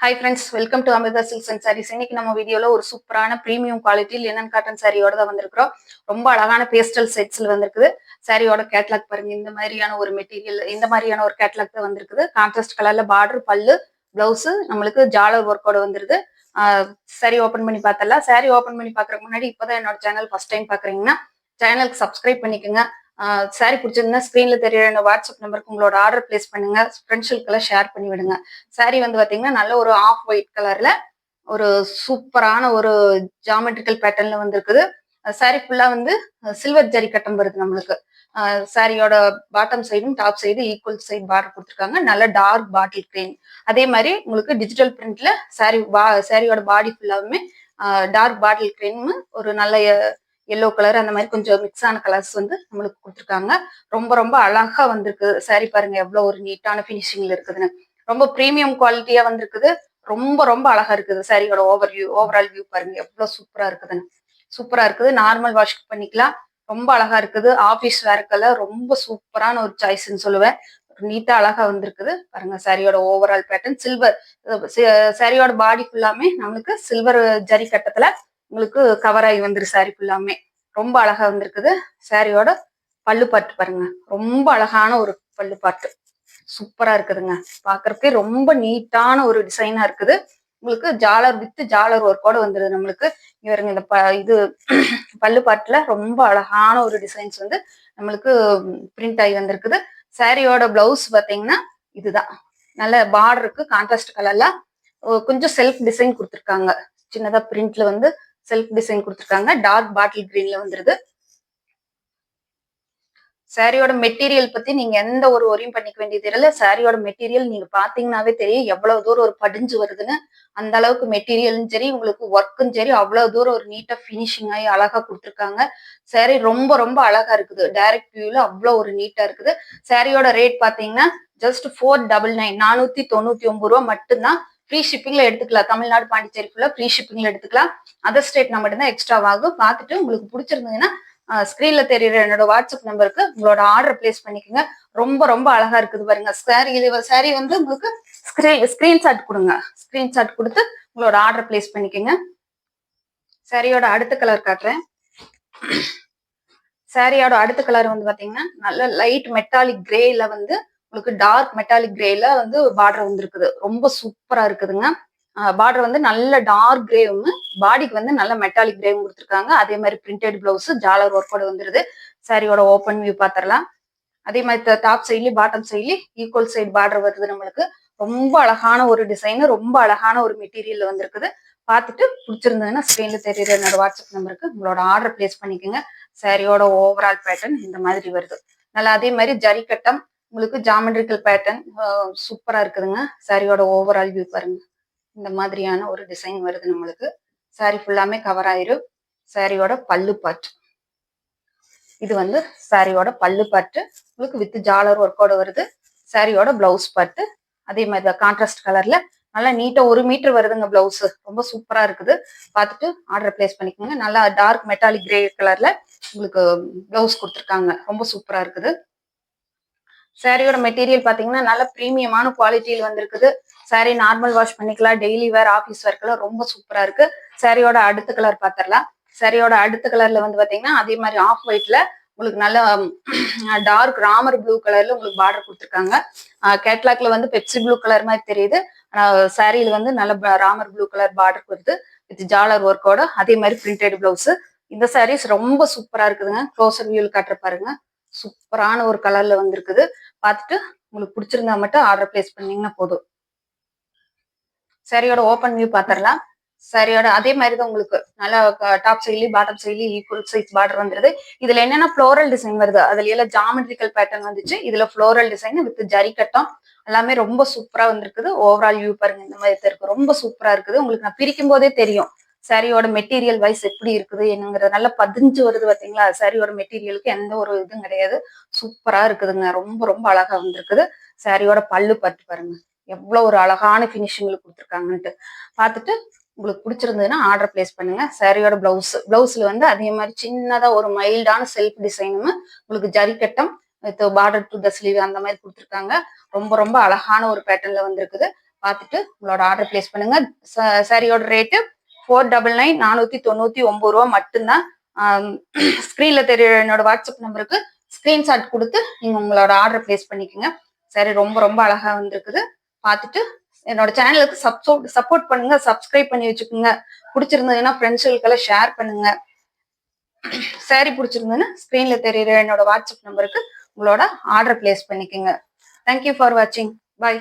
Hi friends, welcome to Amirtha silks and saris. இன்னைக்கு நம்ம வீடியோல ஒரு சூப்பரான பிரீமியம் குவாலிட்டி லினன் காட்டன் சாரியோட தான் வந்திருக்கிறோம். ரொம்ப அழகான பேஸ்டல் செட்ஸ்ல வந்திருக்குது. சாரியோட கேட்லாக் பாருங்க. இந்த மாதிரியான ஒரு மெட்டீரியல், இந்த மாதிரியான ஒரு கேட்லாக் தான் வந்திருக்குது. கான்ட்ராஸ்ட் கலர்ல பார்டர், பல்லு, பிளவுஸ் நம்மளுக்கு ஜாலர் ஒர்க்கோட வந்துருது. சாரி ஓபன் பண்ணி பார்த்தலாம். சாரி ஓபன் பண்ணி பாக்குறதுக்கு முன்னாடி இப்பதான் என்னோட சேனல் ஃபர்ஸ்ட் டைம் பாக்குறீங்கன்னா சேனலுக்கு சப்ஸ்கிரைப் பண்ணிக்கோங்க. சாரி பிடிச்சிருந்தா ஸ்க்ரீன்ல தெரியற என்னோட வாட்ஸ்அப் நம்பருக்கு உங்களோட ஆர்டர் பிளேஸ் பண்ணுங்க. ஃப்ரெண்ட்ஸுக்கெல்லாம் ஷேர் பண்ணி விடுங்க. சாரி வந்து பாத்தீங்கன்னா நல்ல ஒரு ஆஃப் ஒயிட் கலர்ல ஒரு சூப்பரான ஒரு ஜாமெட்ரிக்கல் பேட்டர்ன்ல வந்திருக்குது. சாரி ஃபுல்லா வந்து சில்வர் ஜரி கட்டம் வருது நம்மளுக்கு. சாரியோட பாட்டம் சைடும் top side equal side border கொடுத்துருக்காங்க. நல்ல டார்க் பாட்டில் கிரீன். அதே மாதிரி உங்களுக்கு டிஜிட்டல் பிரிண்ட்ல சாரியோட பாடி ஃபுல்லாவுமே டார்க் பாட்டில் கிரீன், ஒரு நல்ல எல்லோ கலர், அந்த மாதிரி கொஞ்சம் மிக்ஸ் ஆன கலர்ஸ் வந்து நம்மளுக்கு கொடுத்துருக்காங்க. ரொம்ப ரொம்ப அழகா வந்திருக்கு. சாரி பாருங்க எவ்வளவு ஒரு நீட்டான பினிஷிங்ல இருக்குதுன்னு. ரொம்ப ப்ரீமியம் குவாலிட்டியா வந்திருக்குது. ரொம்ப ரொம்ப அழகா இருக்குது. சாரியோட ஓவரால் வியூ பாருங்க எவ்வளவு சூப்பரா இருக்குதுன்னு. சூப்பரா இருக்குது. நார்மல் வாஷ் பண்ணிக்கலாம். ரொம்ப அழகா இருக்குது. ஆபீஸ் வேர்க்கெல்லாம் ரொம்ப சூப்பரான ஒரு சாய்ஸ்ன்னு சொல்லுவேன். நீட்டா அழகா வந்திருக்குது பாருங்க. சாரியோட ஓவரால் பேட்டர்ன் சில்வர். சாரியோட பாடி ஃபுல்லாமே நம்மளுக்கு சில்வர் ஜரி கட்டத்துல உங்களுக்கு கவர் ஆகி வந்துரு. சாரி ஃபுல்லாமே ரொம்ப அழகா வந்திருக்குது. சாரியோட பல்லு பாட்டு பாருங்க. ரொம்ப அழகான ஒரு பல்லு பாட்டு சூப்பரா இருக்குதுங்க. பாக்குறதுக்கே ரொம்ப நீட்டான ஒரு டிசைனா இருக்குது. உங்களுக்கு ஜாலர் வித் ஜாலர் ஒர்க்கோட வந்துருது நம்மளுக்கு. இவருங்க இந்த இது பல்லு பாட்டுல ரொம்ப அழகான ஒரு டிசைன்ஸ் வந்து நம்மளுக்கு பிரிண்ட் ஆகி வந்திருக்குது. சாரியோட பிளவுஸ் பாத்தீங்கன்னா இதுதான். நல்ல பார்டருக்கு கான்ட்ராஸ்ட் கலர்ல கொஞ்சம் செல்ஃப் டிசைன் கொடுத்துருக்காங்க. சின்னதா பிரிண்ட்ல வந்து செல்ஃப் டிசைன் கொடுத்துருக்காங்க. டார்க் பாட்டில் கிரீன்ல வந்துருது. சாரியோட மெட்டீரியல் பத்தி நீங்க எந்த ஒரு ஒரியும் பண்ணிக்க வேண்டியது இல்லை. சாரியோட மெட்டீரியல் நீங்க பாத்தீங்கன்னாவே தெரியும் எவ்வளவு தூரம் ஒரு படிஞ்சு வருதுன்னு. அந்த அளவுக்கு மெட்டீரியலும் சரி, உங்களுக்கு ஒர்க்கும் சரி, அவ்வளவு தூரம் ஒரு நீட்டா பினிஷிங் ஆகி அழகா கொடுத்துருக்காங்க. சாரி ரொம்ப ரொம்ப அழகா இருக்குது. டைரக்ட் வியூல அவ்வளவு ஒரு நீட்டா இருக்குது. சாரியோட ரேட் பாத்தீங்கன்னா ஜஸ்ட் 499, 499 மட்டும்தான். ஃப்ரீ ஷிப்பிங்ல எடுத்துக்கலாம். தமிழ்நாடு, பாண்டிச்சேரி ஃபுல்லா ஃப்ரீ ஷிப்பிங்ல எடுத்துக்கலாம். அதர் ஸ்டேட்னா மட்டும்தான் எக்ஸ்ட்ரா ஆகும். பார்த்துட்டு உங்களுக்கு பிடிச்சிருந்ததுன்னா ஸ்கிரீன்ல தெரியுற என்னோட வாட்ஸ்அப் நம்பருக்கு உங்களோட ஆர்டர் பிளேஸ் பண்ணிக்கோங்க. ரொம்ப ரொம்ப அழகா இருக்குது பாருங்க. சாரி வந்து உங்களுக்கு ஸ்கிரீன்ஷாட் கொடுங்க. ஸ்கிரீன்ஷாட் கொடுத்து உங்களோட ஆர்டர் பிளேஸ் பண்ணிக்கோங்க. சாரியோட அடுத்த கலர் காட்டுறேன். சாரியோட அடுத்த கலர் வந்து பாத்தீங்கன்னா நல்ல லைட் மெட்டாலிக் கிரேல வந்து உங்களுக்கு டார்க் மெட்டாலிக் கிரேல வந்து பார்டர் வந்துருக்குது. ரொம்ப சூப்பரா இருக்குதுங்க. பார்டர் வந்து நல்ல டார்க் கிரேவும், பாடிக்கு வந்து நல்ல மெட்டாலிக் கிரேவும் கொடுத்துருக்காங்க. அதே மாதிரி பிரிண்டட் பிளவுஸ் ஜாலர் ஒர்க்கோட வந்துருது. சாரியோட ஓப்பன் வியூ பாத்திரலாம். அதே மாதிரி டாப் சைட்லயும் பாட்டம் சைட்லயும் ஈக்குவல் சைடு பார்டர் வருது நம்மளுக்கு. ரொம்ப அழகான ஒரு டிசைன், ரொம்ப அழகான ஒரு மெட்டீரியல் வந்திருக்குது. பார்த்துட்டு பிடிச்சிருந்ததுன்னா ஸ்கிரீன்ல தெரியுற என்னோட வாட்ஸ்அப் நம்பருக்கு உங்களோட ஆர்டர் பிளேஸ் பண்ணிக்கோங்க. சாரியோட ஓவரால் பேட்டர்ன் இந்த மாதிரி வருது. நல்லா அதே மாதிரி ஜரி கட்டம், உங்களுக்கு ஜாமெட்ரிக்கல் பேட்டர்ன் சூப்பரா இருக்குதுங்க. சாரியோட ஓவரால் வியூ பாருங்க. இந்த மாதிரியான ஒரு டிசைன் வருது நம்மளுக்கு. சாரி ஃபுல்லாமே கவர் ஆயிரும். சாரியோட பல்லு பாட்டு இது வந்து சாரியோட பல்லு பாட்டு உங்களுக்கு வித் ஜாலர் ஒர்க்கோட வருது. சாரியோட பிளவுஸ் பாட்டு அதே மாதிரி கான்ட்ராஸ்ட் கலர்ல நல்லா நீட்டா 1 மீட்டர் வருதுங்க. பிளவுஸ் ரொம்ப சூப்பரா இருக்குது. பார்த்துட்டு ஆர்டர் பிளேஸ் பண்ணிக்கோங்க. நல்லா டார்க் மெட்டாலிக் கிரே கலர்ல உங்களுக்கு பிளவுஸ் கொடுத்துருக்காங்க. ரொம்ப சூப்பரா இருக்குது. சாரியோட மெட்டீரியல் பாத்தீங்கன்னா நல்ல பிரீமியமான குவாலிட்டியில் வந்திருக்குது. சாரி நார்மல் வாஷ் பண்ணிக்கலாம். டெய்லி வேர், ஆஃபீஸ் வேர்க்கெல்லாம் ரொம்ப சூப்பரா இருக்கு. சாரியோட அடுத்த கலர் பாத்திரலாம். சாரியோட அடுத்த கலர்ல வந்து பாத்தீங்கன்னா அதே மாதிரி ஆஃப் ஒயிட்ல உங்களுக்கு நல்ல டார்க் ராமர் ப்ளூ கலர்ல உங்களுக்கு பார்டர் கொடுத்துருக்காங்க. கேட்லாக்ல வந்து பெப்சி ப்ளூ கலர் மாதிரி தெரியுது. சாரியில வந்து நல்ல ராமர் ப்ளூ கலர் பார்டர் கொடுத்து வித் ஜாலர் ஒர்க்கோட அதே மாதிரி பிரிண்டட் பிளவுஸ். இந்த சாரீஸ் ரொம்ப சூப்பரா இருக்குதுங்க. க்ளோசர் வியூல காட்டுற பாருங்க. சூப்பரான ஒரு கலர்ல வந்திருக்குது. பார்த்துட்டு உங்களுக்கு பிடிச்சிருந்தா மட்டும் ஆர்டர் பிளேஸ் பண்ணீங்கன்னா போதும். சாரியோட ஓப்பன் வியூ பாத்திரலாம். சாரியோட அதே மாதிரிதான் உங்களுக்கு நல்லா டாப் சைட்லயும் பாட்டம் சைட்லயும் ஈக்குவல் சைஸ் பார்டர் வந்துருது. இதுல என்னன்னா ஃப்ளோரல் டிசைன் வருது. அதுல எல்லாம் ஜாமெட்ரிக்கல் பேட்டர்ன் வந்துச்சு. இதுல ஃப்ளோரல் டிசைன் வித் ஜரி கட்டம் எல்லாமே ரொம்ப சூப்பரா வந்திருக்குது. ஓவரால் வியூ பாருங்க இந்த மாதிரி இருக்கு. ரொம்ப சூப்பரா இருக்குது. உங்களுக்கு நான் பிரிக்கும் போதே தெரியும் சாரியோட மெட்டீரியல் வைஸ் எப்படி இருக்குது என்னங்கிறது. நல்லா பதிஞ்சு வருது பாத்தீங்களா. சாரியோட மெட்டீரியலுக்கு எந்த ஒரு இதுவும் கிடையாது. சூப்பரா இருக்குதுங்க. ரொம்ப ரொம்ப அழகா வந்திருக்குது. சாரியோட பல்லு பாட்டு பாருங்க எவ்வளவு ஒரு அழகான பினிஷிங்ல கொடுத்துருக்காங்கன்ட்டு. பார்த்துட்டு உங்களுக்கு பிடிச்சிருந்ததுன்னா ஆர்டர் பிளேஸ் பண்ணுங்க. சாரியோட பிளவுஸ்ல வந்து அதே மாதிரி சின்னதா ஒரு மைல்டான செல்ஃப் டிசைனும் உங்களுக்கு ஜரி கட்டம் with border to the sleeve அந்த மாதிரி கொடுத்துருக்காங்க. ரொம்ப ரொம்ப அழகான ஒரு பேட்டர்ன்ல வந்திருக்குது. பார்த்துட்டு உங்களோட ஆர்டர் பிளேஸ் பண்ணுங்க. சாரியோட ரேட்டு 499 499 ரூபா மட்டும்தான். ஸ்கிரீன்ல தெரியுற என்னோட வாட்ஸ்அப் நம்பருக்கு ஸ்கிரீன்ஷாட் கொடுத்து நீங்க உங்களோட ஆர்டர் பிளேஸ் பண்ணிக்கோங்க. சரி, ரொம்ப ரொம்ப அழகா வந்திருக்குது. பார்த்துட்டு என்னோட சேனலுக்கு சப்போர்ட் பண்ணுங்க, சப்ஸ்கிரைப் பண்ணி வச்சுக்கோங்க. பிடிச்சிருந்ததுன்னா ஃப்ரெண்ட்ஸுகளுக்கெல்லாம் ஷேர் பண்ணுங்க. சாரி பிடிச்சிருந்ததுன்னா ஸ்கிரீன்ல தெரியுற என்னோட வாட்ஸ்அப் நம்பருக்கு உங்களோட ஆர்டர் பிளேஸ் பண்ணிக்கோங்க. தேங்க்யூ ஃபார் வாட்சிங். பாய்.